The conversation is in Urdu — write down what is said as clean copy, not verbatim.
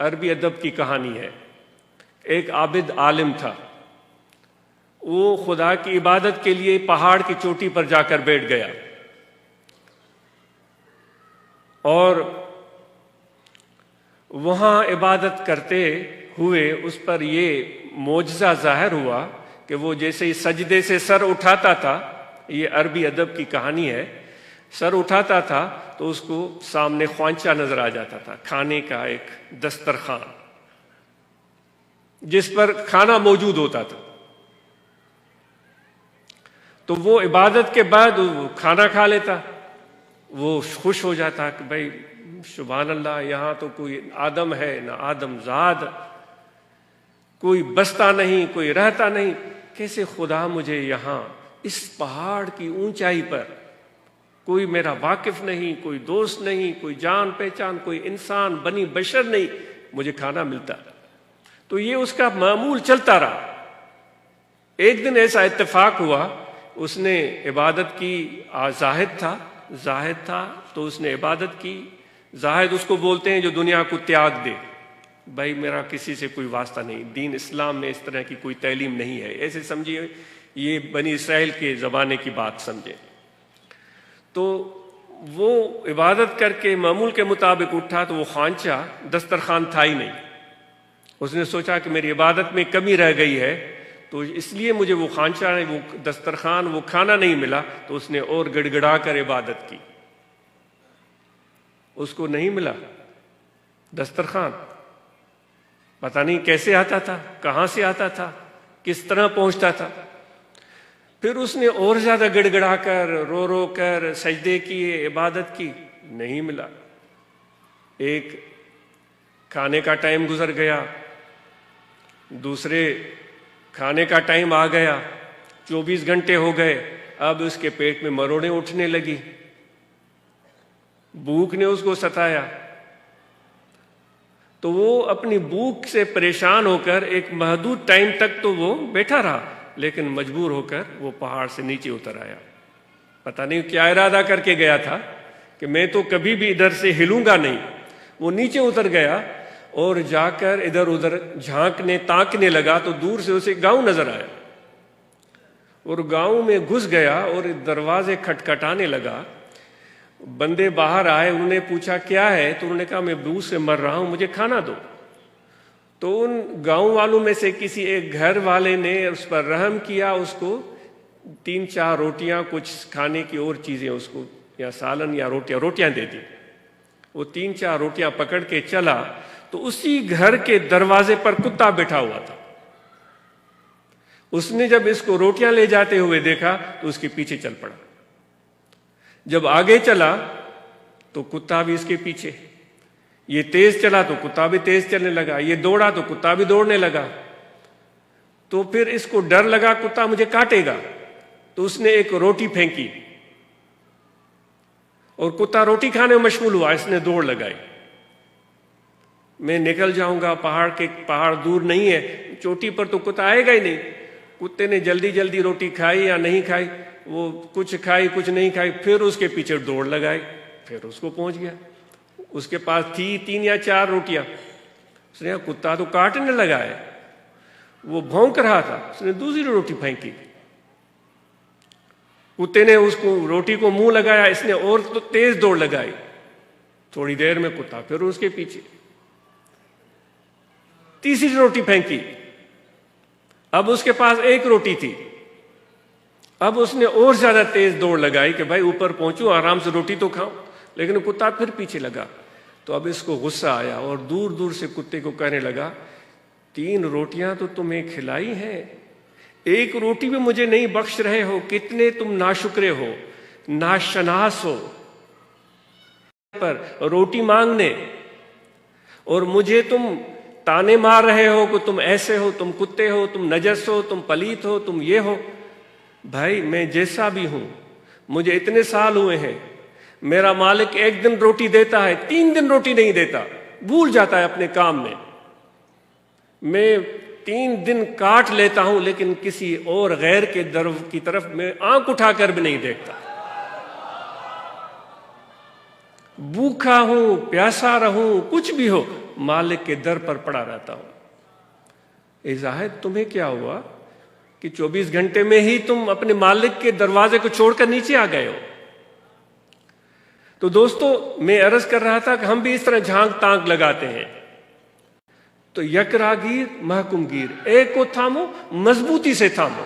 عربی ادب کی کہانی ہے۔ ایک عابد عالم تھا، وہ خدا کی عبادت کے لیے پہاڑ کی چوٹی پر جا کر بیٹھ گیا، اور وہاں عبادت کرتے ہوئے اس پر یہ معجزہ ظاہر ہوا کہ وہ جیسے ہی سجدے سے سر اٹھاتا تھا، یہ عربی ادب کی کہانی ہے، سر اٹھاتا تھا تو اس کو سامنے خوانچہ نظر آ جاتا تھا، کھانے کا ایک دسترخوان جس پر کھانا موجود ہوتا تھا۔ تو وہ عبادت کے بعد وہ کھانا کھا لیتا، وہ خوش ہو جاتا کہ بھائی سبحان اللہ، یہاں تو کوئی آدم ہے نہ آدم زاد، کوئی بستا نہیں، کوئی رہتا نہیں، کیسے خدا مجھے یہاں اس پہاڑ کی اونچائی پر، کوئی میرا واقف نہیں، کوئی دوست نہیں، کوئی جان پہچان، کوئی انسان بنی بشر نہیں، مجھے کھانا ملتا۔ تو یہ اس کا معمول چلتا رہا۔ ایک دن ایسا اتفاق ہوا، اس نے عبادت کی، زاہد تھا تو اس نے عبادت کی۔ زاہد اس کو بولتے ہیں جو دنیا کو تیاگ دے، بھائی میرا کسی سے کوئی واسطہ نہیں، دین اسلام میں اس طرح کی کوئی تعلیم نہیں ہے، ایسے سمجھیے، یہ بنی اسرائیل کے زمانے کی بات سمجھے۔ تو وہ عبادت کر کے معمول کے مطابق اٹھا تو وہ خوانچہ دسترخوان تھا ہی نہیں۔ اس نے سوچا کہ میری عبادت میں کمی رہ گئی ہے، تو اس لیے مجھے وہ خوانچہ، وہ دسترخوان، وہ کھانا نہیں ملا، تو اس نے اور گڑ گڑا کر عبادت کی۔ اس کو نہیں ملا دسترخوان، پتہ نہیں کیسے آتا تھا، کہاں سے آتا تھا، کس طرح پہنچتا تھا۔ پھر اس نے اور زیادہ گڑ گڑا کر، رو رو کر سجدے کیے، عبادت کی، نہیں ملا۔ ایک کھانے کا ٹائم گزر گیا، دوسرے کھانے کا ٹائم آ گیا، 24 گھنٹے ہو گئے، اب اس کے پیٹ میں مروڑیں اٹھنے لگی، بھوک نے اس کو ستایا۔ تو وہ اپنی بھوک سے پریشان ہو کر ایک محدود ٹائم تک تو وہ بیٹھا رہا، لیکن مجبور ہو کر وہ پہاڑ سے نیچے اتر آیا۔ پتہ نہیں کیا ارادہ کر کے گیا تھا کہ میں تو کبھی بھی ادھر سے ہلوں گا نہیں۔ وہ نیچے اتر گیا اور جا کر ادھر ادھر جھانکنے تاکنے لگا، تو دور سے اسے گاؤں نظر آیا، اور گاؤں میں گھس گیا اور دروازے کھٹکھٹانے لگا۔ بندے باہر آئے، انہوں نے پوچھا کیا ہے، تو انہوں نے کہا میں بھوک سے مر رہا ہوں، مجھے کھانا دو۔ تو ان گاؤں والوں میں سے کسی ایک گھر والے نے اس پر رحم کیا، اس کو 3-4 روٹیاں، کچھ کھانے کی اور چیزیں اس کو، یا سالن یا روٹیاں دے دی۔ وہ 3-4 روٹیاں پکڑ کے چلا تو اسی گھر کے دروازے پر کتا بیٹھا ہوا تھا۔ اس نے جب اس کو روٹیاں لے جاتے ہوئے دیکھا تو اس کے پیچھے چل پڑا۔ جب آگے چلا تو کتا بھی اس کے پیچھے، یہ تیز چلا تو کتا بھی تیز چلنے لگا، یہ دوڑا تو کتا بھی دوڑنے لگا۔ تو پھر اس کو ڈر لگا کتا مجھے کاٹے گا، تو اس نے ایک روٹی پھینکی اور کتا روٹی کھانے میں مشغول ہوا، اس نے دوڑ لگائی، میں نکل جاؤں گا، پہاڑ دور نہیں ہے، چوٹی پر تو کتا آئے گا ہی نہیں۔ کتے نے جلدی جلدی روٹی کھائی یا نہیں کھائی، وہ کچھ کھائی کچھ نہیں کھائی، پھر اس کے پیچھے دوڑ لگائی، پھر اس کو پہنچ گیا۔ اس کے پاس تھی 3 یا 4 روٹیاں، اس نے کہا کتا تو کاٹنے لگا ہے، وہ بھونک رہا تھا، اس نے دوسری روٹی پھینکی، کتے نے اس کو روٹی کو منہ لگایا، اس نے اور تو تیز دوڑ لگائی، تھوڑی دیر میں کتا پھر اس کے پیچھے، تیسری روٹی پھینکی، اب اس کے پاس 1 روٹی تھی، اب اس نے اور زیادہ تیز دوڑ لگائی کہ بھائی اوپر پہنچوں، آرام سے روٹی تو کھاؤں، لیکن کتا پھر پیچھے لگا۔ تو اب اس کو غصہ آیا اور دور دور سے کتے کو کہنے لگا 3 روٹیاں تو تمہیں کھلائی ہیں، 1 روٹی بھی مجھے نہیں بخش رہے ہو، کتنے تم ناشکرے ہو، ناشناس ہو، پر روٹی مانگنے، اور مجھے تم تانے مار رہے ہو کہ تم ایسے ہو، تم کتے ہو، تم نجس ہو، تم پلیت ہو، تم یہ ہو۔ بھائی میں جیسا بھی ہوں، مجھے اتنے سال ہوئے ہیں، میرا مالک 1 دن روٹی دیتا ہے، 3 دن روٹی نہیں دیتا، بھول جاتا ہے اپنے کام میں 3 دن کاٹ لیتا ہوں، لیکن کسی اور غیر کے در کی طرف میں آنکھ اٹھا کر بھی نہیں دیکھتا، بھوکا ہوں، پیاسا رہوں، کچھ بھی ہو، مالک کے در پر پڑا رہتا ہوں۔ اے زاہد تمہیں کیا ہوا کہ 24 گھنٹے میں ہی تم اپنے مالک کے دروازے کو چھوڑ کر نیچے آ گئے ہو؟ تو دوستو میں عرض کر رہا تھا کہ ہم بھی اس طرح جھانک تانک لگاتے ہیں۔ تو یک راگیر محکم گیر، ایک کو تھامو، مضبوطی سے تھامو۔